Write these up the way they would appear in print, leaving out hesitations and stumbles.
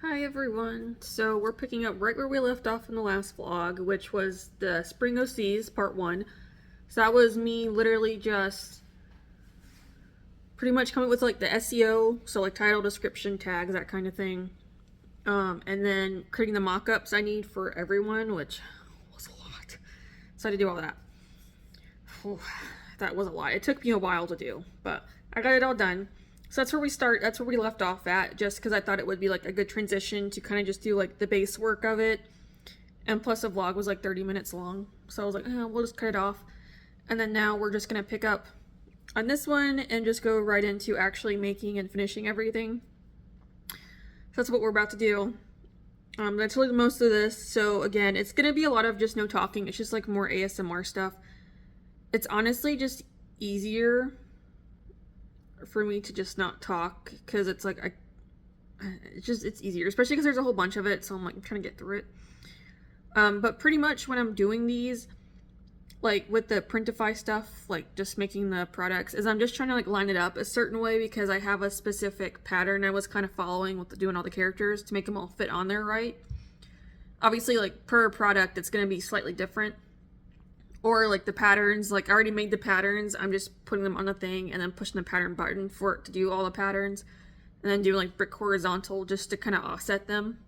Hi everyone. So we're picking up right where we left off in the last vlog, which was the Spring OCs part 1. So that was me literally just pretty much coming with like the SEO, so like title, description, tags, that kind of thing. And then creating the mock-ups I need for everyone, which was a lot. So I had to do all that. Whew, that was a lot. It took me a while to do, but I got it all done. So that's where we start. That's where we left off at, just because I thought it would be like a good transition to kind of just do like the base work of it. And plus, the vlog was like 30 minutes long. So I was like, we'll just cut it off. And then now we're just going to pick up on this one and just go right into actually making and finishing everything. So that's what we're about to do. That's really most of this. So again, it's going to be a lot of just no talking. It's just like more ASMR stuff. It's honestly just easier for me to just not talk because it's like it's easier, especially because there's a whole bunch of it. So I'm like I'm trying to get through it. But pretty much when I'm doing these, like with the Printify stuff, like just making the products, is I'm just trying to like line it up a certain way because I have a specific pattern I was kind of following with doing all the characters to make them all fit on there right. Obviously, like per product, it's going to be slightly different. Or like the patterns, like I already made the patterns, I'm just putting them on the thing and then pushing the pattern button for it to do all the patterns. And then doing like brick horizontal just to kind of offset them.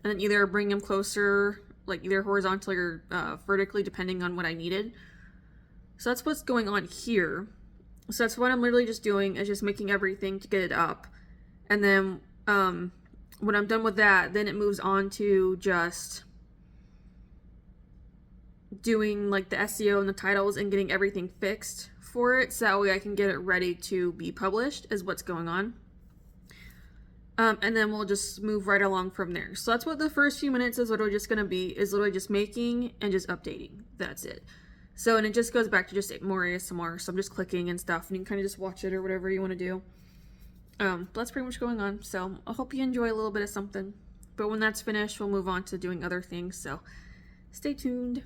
And then either bring them closer, like either horizontally or vertically, depending on what I needed. So that's what's going on here. So that's what I'm literally just doing, is just making everything to get it up. And then when I'm done with that, then it moves on to just doing like the SEO and the titles and getting everything fixed for it, so that way I can get it ready to be published, is what's going on. And then we'll just move right along from there. So that's what the first few minutes is literally just going to be, is literally just making and just updating. That's it. So, and it just goes back to just more ASMR. So I'm just clicking and stuff, and you can kind of just watch it or whatever you want to do. That's pretty much going on. So I hope you enjoy a little bit of something. But when that's finished, we'll move on to doing other things. So stay tuned.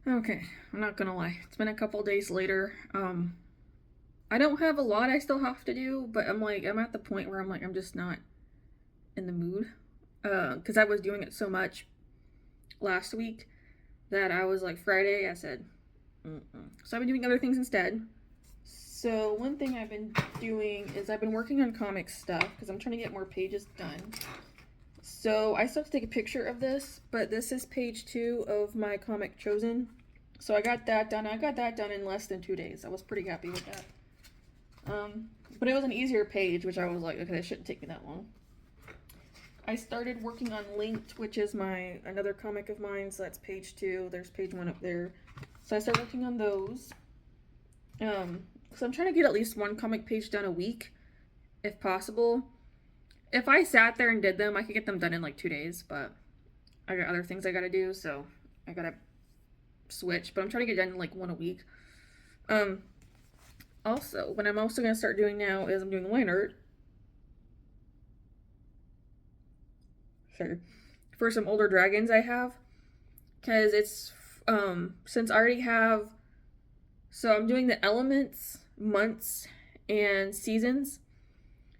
Okay, I'm not gonna lie. It's been a couple days later. I don't have a lot I still have to do, but I'm at the point where I'm just not in the mood. Because I was doing it so much last week that I was like, Friday, I said, mm-mm. So I've been doing other things instead. So one thing I've been doing is I've been working on comic stuff because I'm trying to get more pages done. So I still have to take a picture of this, but this is page 2 of my comic Chosen. So I got that done. I got that done in less than 2 days. I was pretty happy with that. But it was an easier page, which I was like, okay, it shouldn't take me that long. I started working on Linked, which is another comic of mine. So that's page 2. There's page 1 up there. So I started working on those. So I'm trying to get at least one comic page done a week, if possible. If I sat there and did them, I could get them done in like 2 days, but I got other things I gotta do, so I gotta switch. But I'm trying to get done in like one a week. Also, what I'm also gonna start doing now is I'm doing line art. Sure. For some older dragons I have, because it's since I already have. So I'm doing the elements, months, and seasons.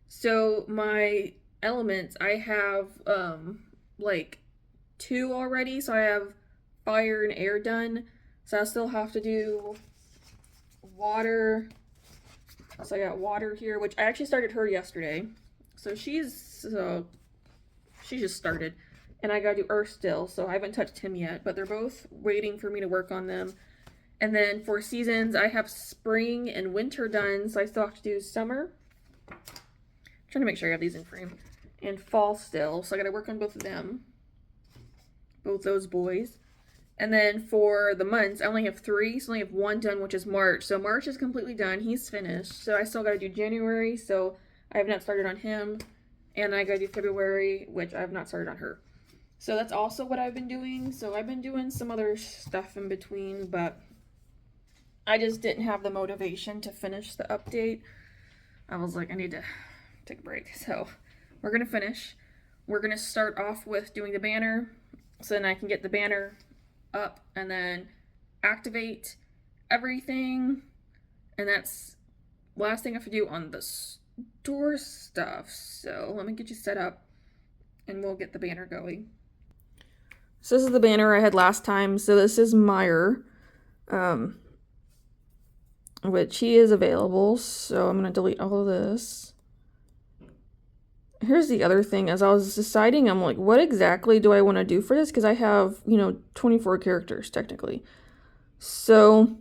So my elements, I have like 2 already. So I have fire and air done. So I still have to do water. So I got water here, which I actually started her yesterday. So she just started. And I gotta do earth still, so I haven't touched him yet, but they're both waiting for me to work on them. And then for seasons, I have spring and winter done, so I still have to do summer. I'm trying to make sure I have these in frame. And fall still, so I gotta work on both of them. Both those boys. And then for the months, I only have 3, so I only have 1 done, which is March. So March is completely done, he's finished. So I still gotta do January, so I have not started on him. And I gotta do February, which I have not started on her. So that's also what I've been doing. So I've been doing some other stuff in between, but I just didn't have the motivation to finish the update. I was like, I need to take a break. So we're going to finish. We're going to start off with doing the banner. So then I can get the banner up and then activate everything. And that's the last thing I have to do on the store stuff. So let me get you set up and we'll get the banner going. So this is the banner I had last time. So this is Meyer. Which he is available, so I'm going to delete all of this. Here's the other thing. As I was deciding, I'm like, what exactly do I want to do for this? Because I have, 24 characters, technically. So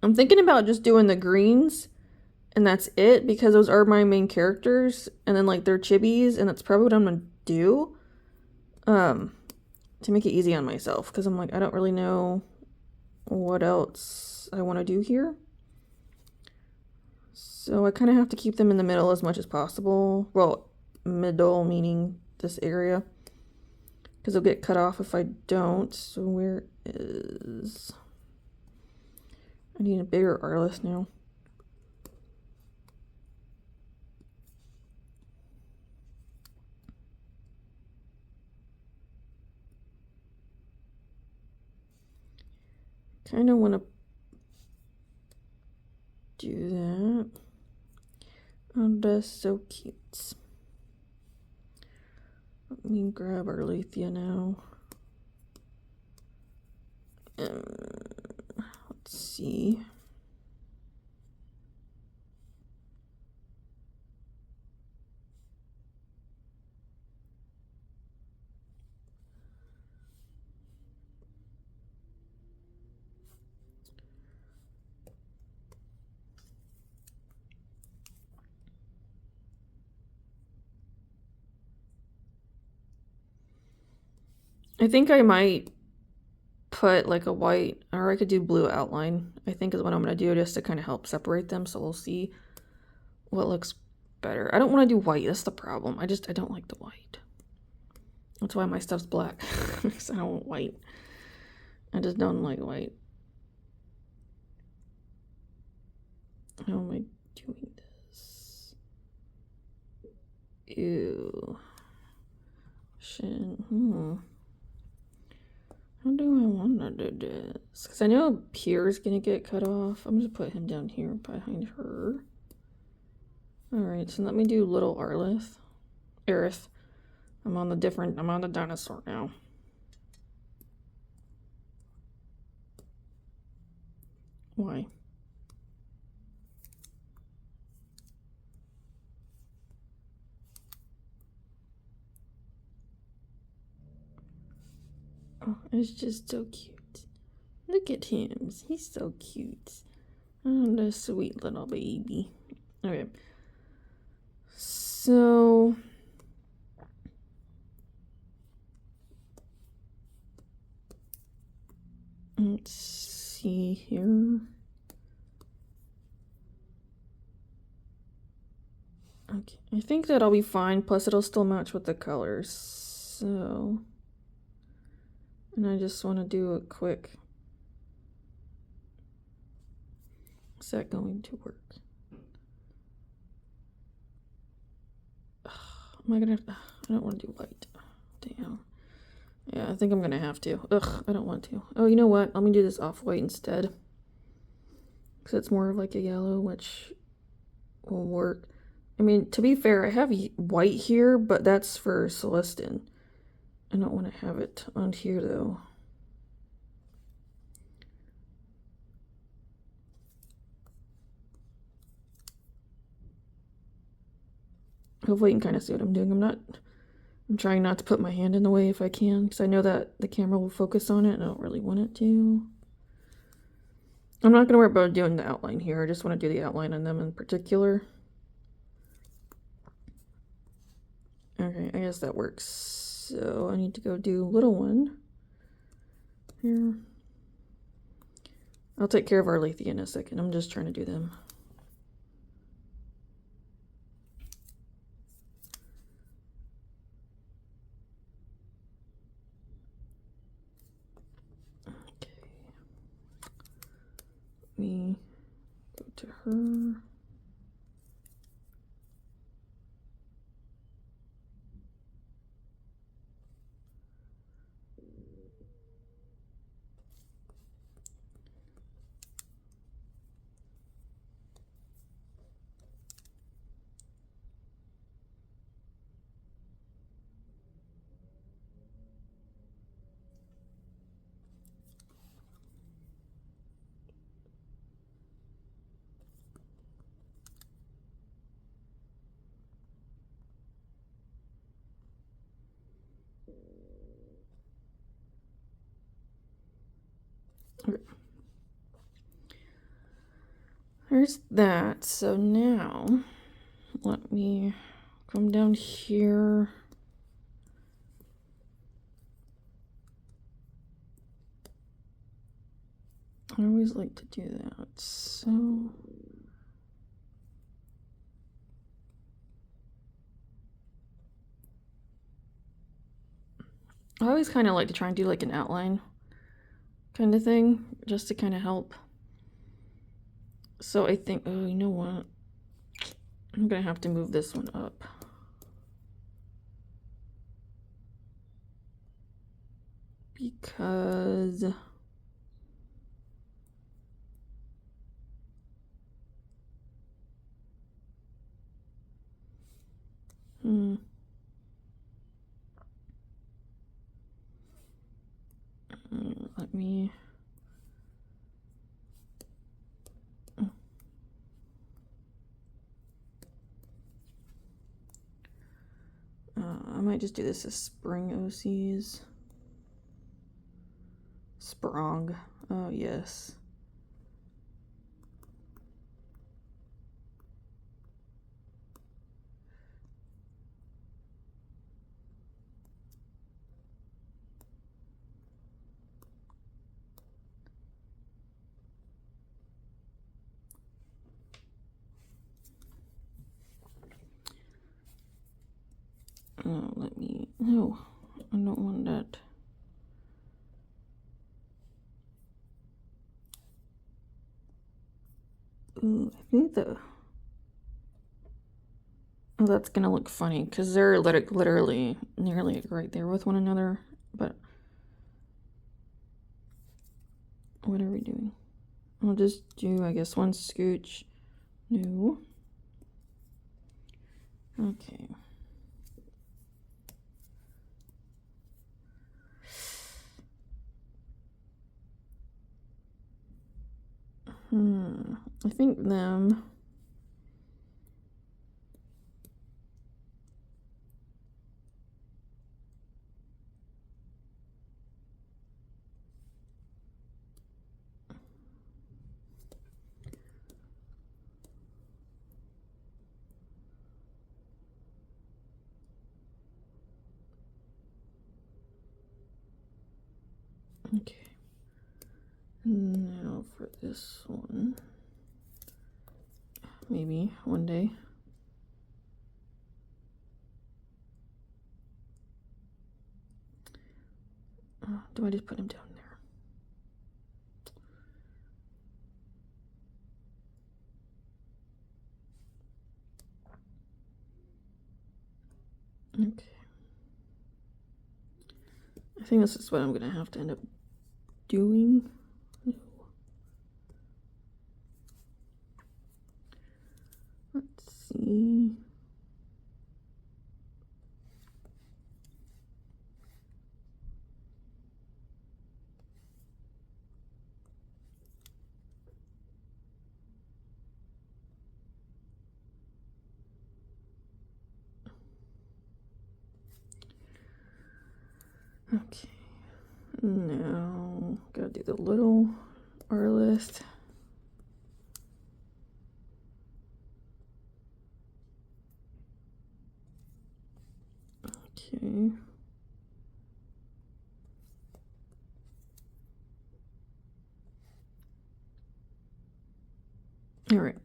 I'm thinking about just doing the greens, and that's it, because those are my main characters, and then, like, they're chibis, and that's probably what I'm going to do. To make it easy on myself, because I'm like, I don't really know what else I want to do here. So I kind of have to keep them in the middle as much as possible. Well, middle meaning this area, because they'll get cut off if I don't. So where is... I need a bigger R list now. Kind of want to do that. Oh, that's so cute. Let me grab our Alethea now. Let's see. I think I might put like a white, or I could do blue outline, I think is what I'm going to do, just to kind of help separate them. So we'll see what looks better. I don't want to do white. That's the problem. I don't like the white. That's why my stuff's black. Because I don't want white. I just don't like white. How am I doing this? Ew. Shit. How do I want to do this? Because I know Pierre's going to get cut off. I'm going to put him down here behind her. Alright, so let me do little Arlith. Aerith. I'm on the dinosaur now. Why? Oh, it's just so cute. Look at him. He's so cute. Oh, the sweet little baby. Okay. So... let's see here. Okay, I think that'll be fine. Plus, it'll still match with the colors. So... and I just want to do a quick... is that going to work? Am I gonna... I don't want to do white. Damn. Yeah, I think I'm gonna have to. Ugh, I don't want to. Oh, you know what? Let me do this off-white instead. Because it's more of like a yellow, which will work. I mean, to be fair, I have white here, but that's for Celestin. I don't want to have it on here, though. Hopefully you can kind of see what I'm doing. I'm trying not to put my hand in the way if I can, because I know that the camera will focus on it, and I don't really want it to. I'm not going to worry about doing the outline here. I just want to do the outline on them in particular. Okay, I guess that works. So I need to go do little one here. I'll take care of Arlethea in a second. I'm just trying to do them. Me go to her. Okay. There's that. So now, let me come down here. I always like to do that. So... I always kind of like to try and do like an outline kind of thing, just to kind of help. So I think, oh, you know what? I'm gonna have to move this one up. Because... let me... I might just do this as Spring OCs. Sprong. Oh, yes. Let me... no, I don't want that. Ooh, I think the... oh, that's gonna look funny, because they're literally nearly right there with one another, but... What are we doing? I'll just do, I guess, one scooch. No. Okay. I think them. Okay. Now for this one. Maybe one day. Do I just put him down there? Okay. I think this is what I'm gonna have to end up doing. No. Let's see. Okay. Now, gotta do the little R list. Okay. All right.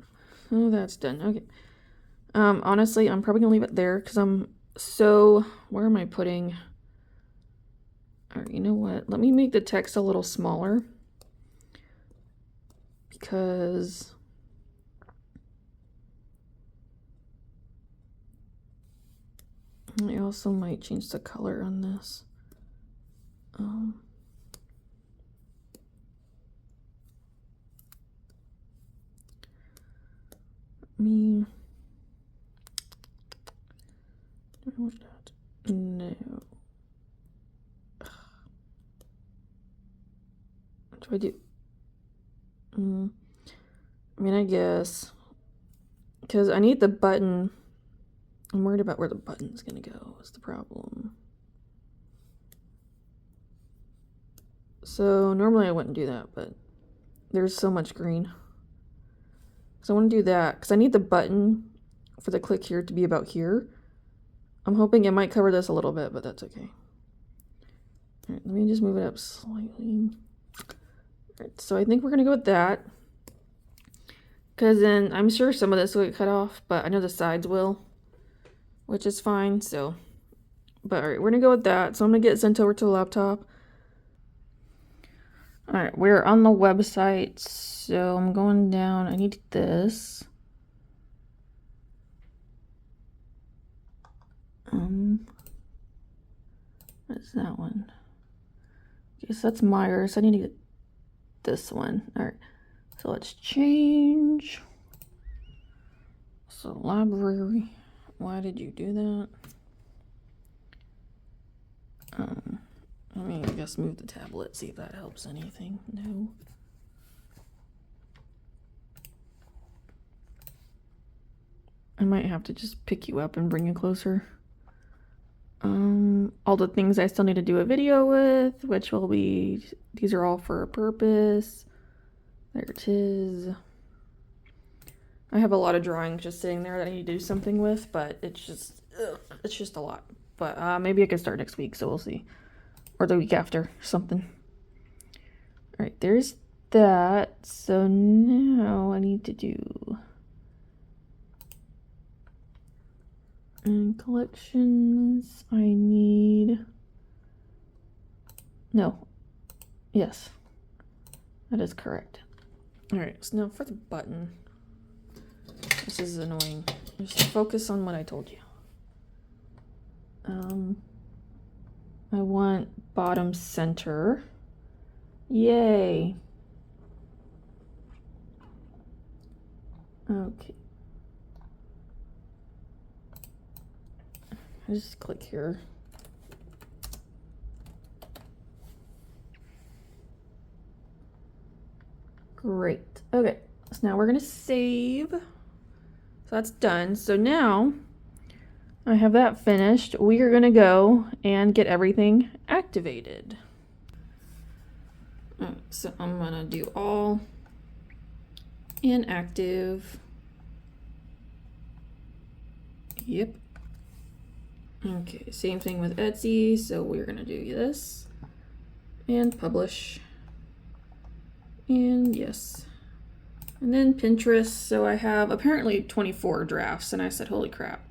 Oh, that's done. Okay. Honestly, I'm probably gonna leave it there because where am I putting? All right, you know what? Let me make the text a little smaller because I also might change the color on this. Me. What's that? No. What do I do? I mean, I guess because I need the button. I'm worried about where the button's gonna go. Is the problem? So normally I wouldn't do that, but there's so much green. So I want to do that because I need the button for the click here to be about here. I'm hoping it might cover this a little bit, but that's okay. All right, let me just move it up slightly. All right, so I think we're gonna go with that because then I'm sure some of this will get cut off, but I know the sides will, which is fine. So, but all right, we're gonna go with that. So I'm gonna get it sent over to the laptop. All right, we're on the website, so I'm going down. I need this. What is that one? Okay, so that's Myers. I need to get this one. All right, so let's change. So library. Why did you do that? I mean, I guess move the tablet, see if that helps anything. No. I might have to just pick you up and bring you closer. All the things I still need to do a video with, which will be, these are all for a purpose. There it is. I have a lot of drawings just sitting there that I need to do something with, but it's just a lot. But maybe I can start next week, so we'll see. Or the week after, something. All right, there's that. So now I need to do collections. I need yes, that is correct. All right, so now for the button. This is annoying. Just focus on what I told you. I want bottom center. Yay. Okay. I just click here. Great. Okay, so now we're gonna save. So that's done. So now I have that finished. We are gonna go and get everything activated. Alright, so I'm gonna do all inactive. Yep. Okay, same thing with Etsy. So we're gonna do this and publish. And yes. And then Pinterest. So I have apparently 24 drafts, and I said, holy crap,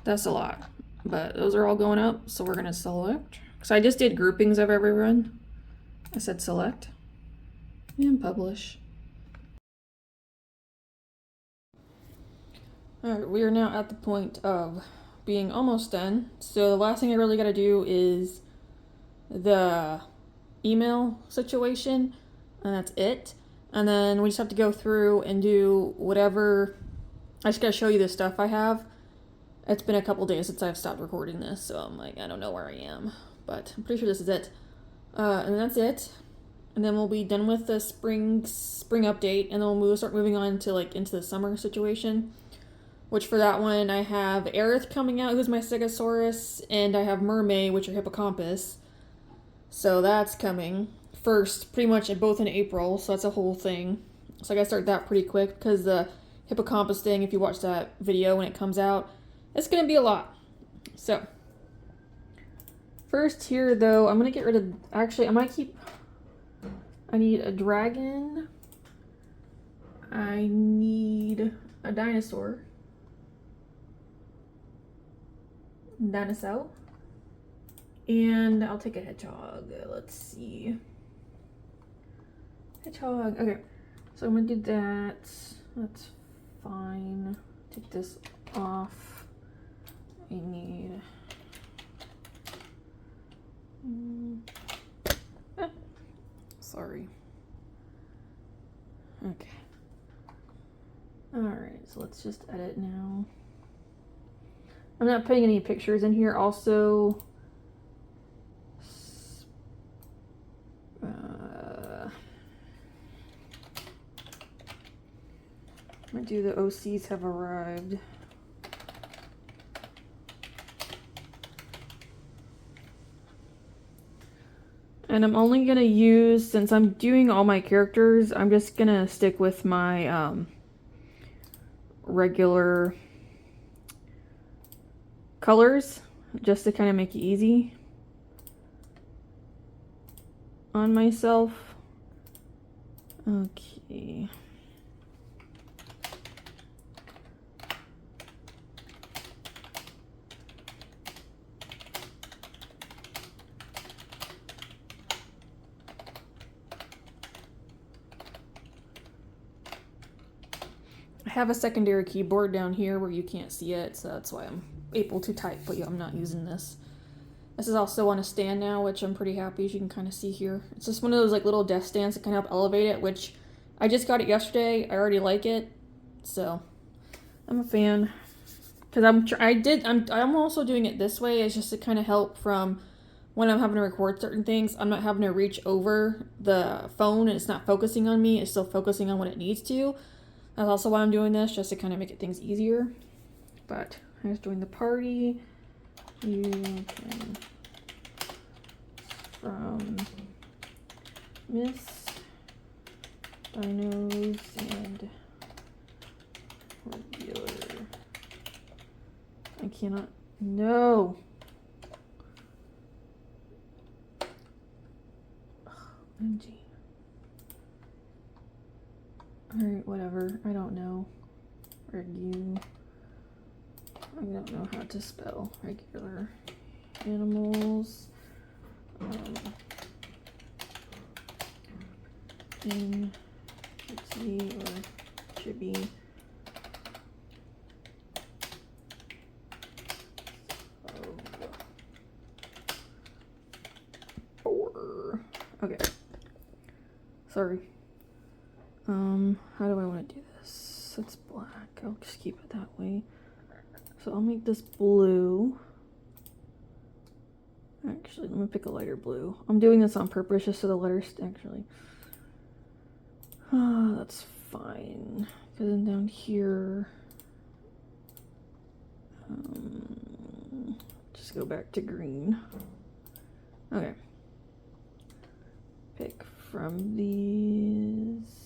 that's a lot. But those are all going up, so we're gonna select. So I just did groupings of everyone. I said select and publish. Alright, we are now at the point of being almost done. So the last thing I really gotta do is the email situation, and that's it. And then we just have to go through and do whatever. I just gotta show you the stuff I have. It's been a couple days since I've stopped recording this, so I'm like, I don't know where I am, but I'm pretty sure this is it. And that's it. And then we'll be done with the spring update, and then we'll start moving on to like into the summer situation. Which for that one I have Aerith coming out, who's my Stegosaurus, and I have Mermaid, which are Hippocampus. So that's coming first, pretty much both in April, so that's a whole thing. So I gotta start that pretty quick, because the Hippocampus thing, if you watch that video when it comes out, it's gonna be a lot. So first here though, I'm gonna get rid of, actually I might keep, I need a dragon, I need a dinosaur, and I'll take a hedgehog. Let's see. Hedgehog. Okay. So I'm gonna do that. That's fine. Take this off. I need. Sorry. Okay. Alright, so let's just edit now. I'm not putting any pictures in here. Also, I'm gonna do the OCs have arrived. And I'm only gonna use, since I'm doing all my characters, I'm just gonna stick with my regular colors, just to kind of make it easy on myself. Okay. I have a secondary keyboard down here where you can't see it, so that's why I'm able to type, but yeah, I'm not using this. This is also on a stand now, which I'm pretty happy, as you can kind of see here. It's just one of those like little desk stands that kind of help elevate it, which I just got it yesterday. I already like it, so I'm a fan. Because I'm also doing it this way. It's just to kind of help from when I'm having to record certain things. I'm not having to reach over the phone and it's not focusing on me. It's still focusing on what it needs to. That's also why I'm doing this, just to kind of make it things easier. But I just joined the party. You can from Miss Dinos and regular. I cannot. No. OMG. Alright, whatever. I don't know. Regu. I don't know how to spell regular animals. In Gypsy or Chibi. Okay. Sorry. How do I want to do this? this. It's black. I'll just keep it that way. So I'll make this blue. Actually, let me pick a lighter blue. I'm doing this on purpose just so the letters actually. That's fine. Because then down here, just go back to green. Okay. Pick from these.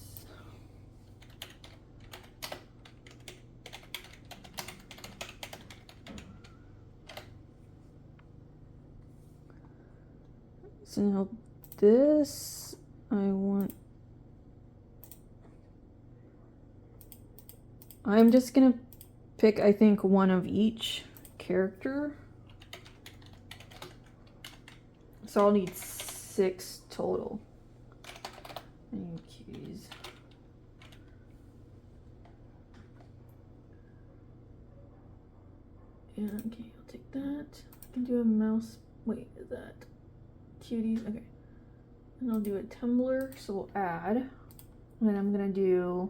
So now this, I'm just gonna pick, I think, one of each character. So I'll need 6 total. And keys. And okay, I'll take that. I can do a mouse. Wait, is that cuties? Okay. And I'll do a tumbler, so we'll add. And then I'm gonna do.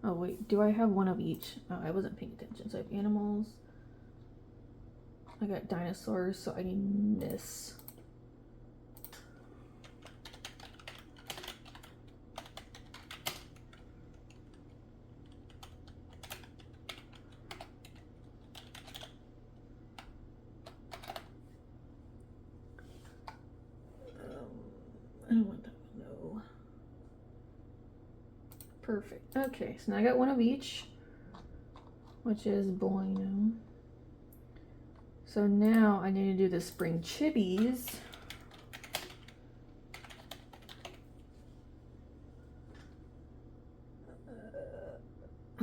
Oh wait, do I have one of each? Oh, I wasn't paying attention. So I have animals. I got dinosaurs, so I need this. I don't want that one, no. Perfect. Okay, so now I got one of each, which is bueno. So now I need to do the spring chibis.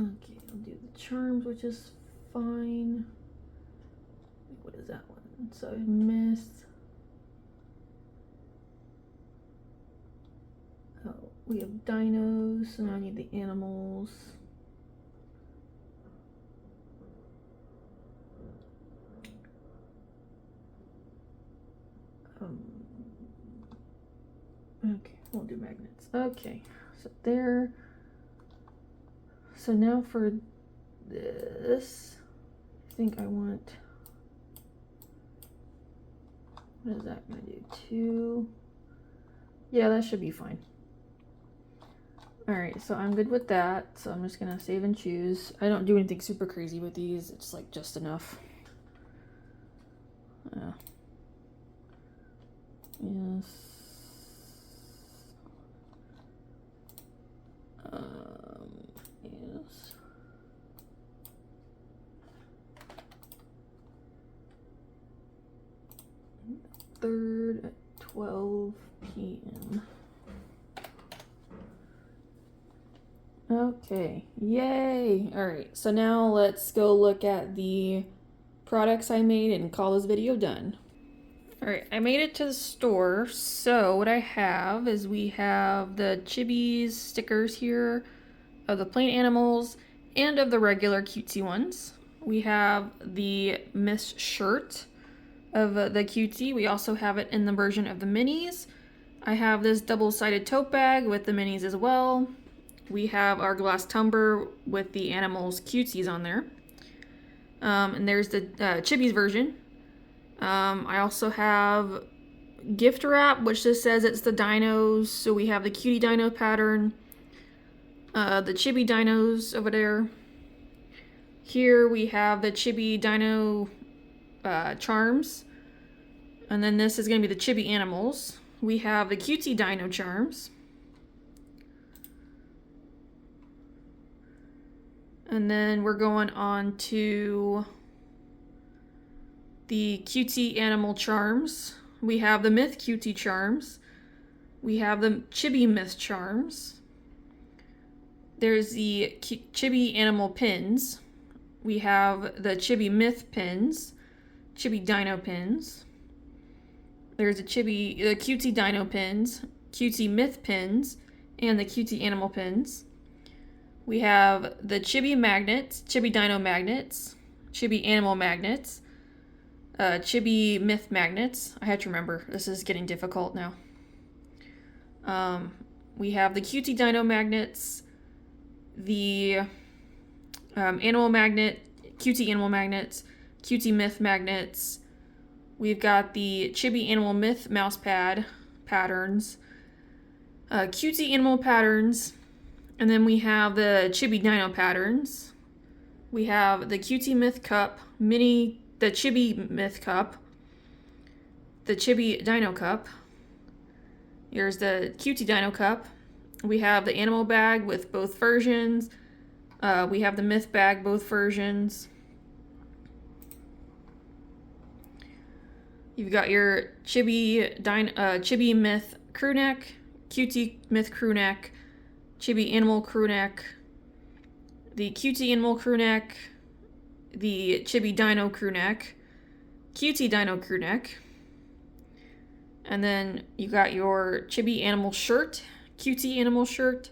Okay, I'll do the charms, which is fine. What is that one? So I missed. Oh, we have dinos, so now I need the animals. Okay, we'll do magnets. Okay, so there. So now for this, I think I want, what is that gonna do? 2. Yeah, that should be fine. All right, so I'm good with that. So I'm just gonna save and choose. I don't do anything super crazy with these. It's like just enough. Yes. Yes. Third at 12 p.m. Okay, yay! All right, so now let's go look at the products I made and call this video done. All right, I made it to the store. So what I have is we have the Chibis stickers here of the plain animals and of the regular cutesy ones. We have the Miss shirt of the cutesy. We also have it in the version of the minis. I have this double-sided tote bag with the minis as well. We have our glass tumbler with the animals cutesies on there. And there's the Chibis version. I also have gift wrap, which just says it's the dinos. So we have the cutie dino pattern, the chibi dinos over there. Here we have the chibi dino charms. And then this is going to be the chibi animals. We have the cutie dino charms. And then we're going on to the cutie animal charms. We have the myth cutie charms. We have the chibi myth charms. There's the chibi animal pins. We have the chibi myth pins, chibi dino pins. There's the cutie dino pins, cutie myth pins, and the cutie animal pins. We have the chibi magnets, chibi dino magnets, chibi animal magnets, chibi myth magnets. I have to remember. This is getting difficult now. We have the QT Dino magnets, the animal magnet, QT animal magnets, QT myth magnets. We've got the Chibi animal myth mouse pad patterns, QT animal patterns, and then we have the Chibi Dino patterns. We have the QT myth cup, the Chibi myth cup, the Chibi Dino cup. Here's the QT Dino cup. We have the animal bag with both versions. We have the myth bag, both versions. You've got your Chibi myth crew neck, QT myth crew neck, Chibi animal crew neck, the QT animal crew neck, the Chibi Dino crew neck, QT Dino crew neck, and then you got your Chibi animal shirt, QT animal shirt,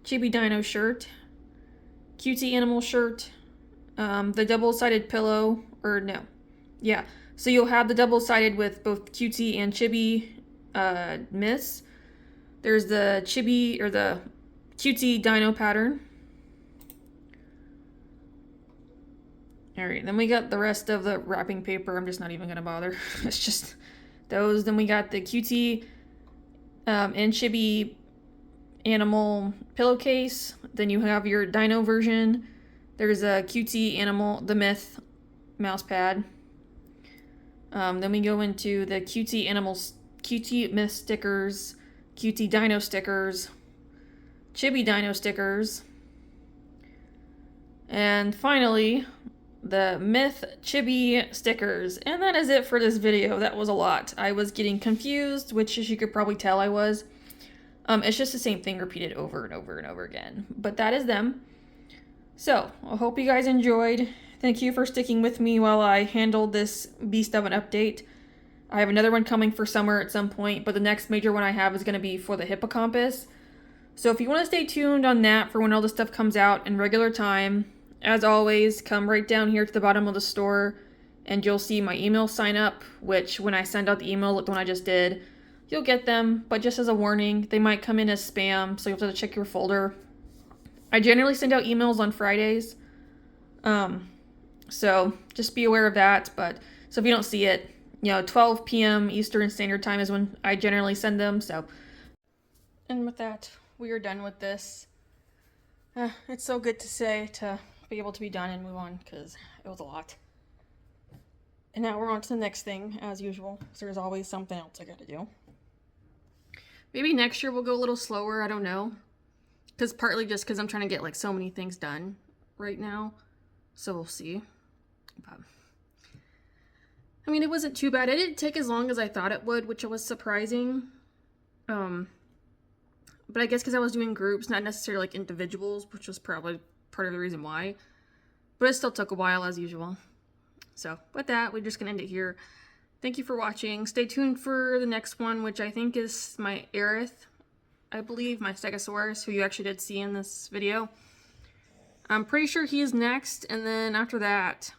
Chibi Dino shirt, QT animal shirt, the double-sided pillow, or no, yeah. So you'll have the double-sided with both QT and Chibi myths. There's the Chibi, or the QT Dino pattern. Alright, then we got the rest of the wrapping paper. I'm just not even going to bother. It's just those. Then we got the QT and Chibi animal pillowcase. Then you have your Dino version. There's a QT animal, the myth mouse pad. Then we go into the QT animals, QT myth stickers, QT Dino stickers, Chibi Dino stickers, and finally the myth Chibi stickers. And that is it for this video. That was a lot. I was getting confused, which as you could probably tell I was. It's just the same thing repeated over and over and over again. But that is them. So, I hope you guys enjoyed. Thank you for sticking with me while I handled this beast of an update. I have another one coming for summer at some point, but the next major one I have is going to be for the hippocampus. So if you want to stay tuned on that for when all this stuff comes out in regular time, as always, come right down here to the bottom of the store and you'll see my email sign up, which when I send out the email, like the one I just did, you'll get them, but just as a warning, they might come in as spam, so you'll have to check your folder. I generally send out emails on Fridays, so just be aware of that. But so if you don't see it, 12 p.m. Eastern Standard Time is when I generally send them. So, and with that, we are done with this. It's so good to be able to be done and move on, because it was a lot. And now we're on to the next thing, as usual, because there's always something else I gotta do. Maybe next year we'll go a little slower, I don't know. Partly just because I'm trying to get like so many things done right now. So we'll see. But, I mean, it wasn't too bad. It didn't take as long as I thought it would, which was surprising. But I guess because I was doing groups, not necessarily like individuals, which was probably part of the reason why. But it still took a while, as usual. So, with that, we're just going to end it here. Thank you for watching. Stay tuned for the next one, which I think is my Aerith, I believe, my Stegosaurus, who you actually did see in this video. I'm pretty sure he is next, and then after that,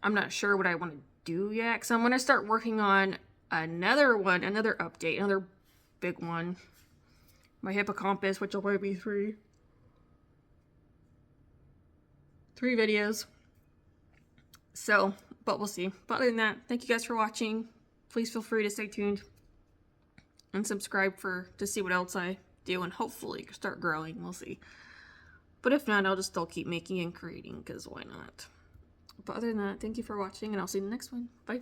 I'm not sure what I want to do yet, because I'm going to start working on another one, another update, another big one. My hippocampus, which will probably be three videos. So, but we'll see. But other than that, thank you guys for watching. Please feel free to stay tuned and subscribe to see what else I do, and hopefully start growing. We'll see. But if not, I'll just still keep making and creating, because why not? But other than that, thank you for watching, and I'll see you in the next one. Bye.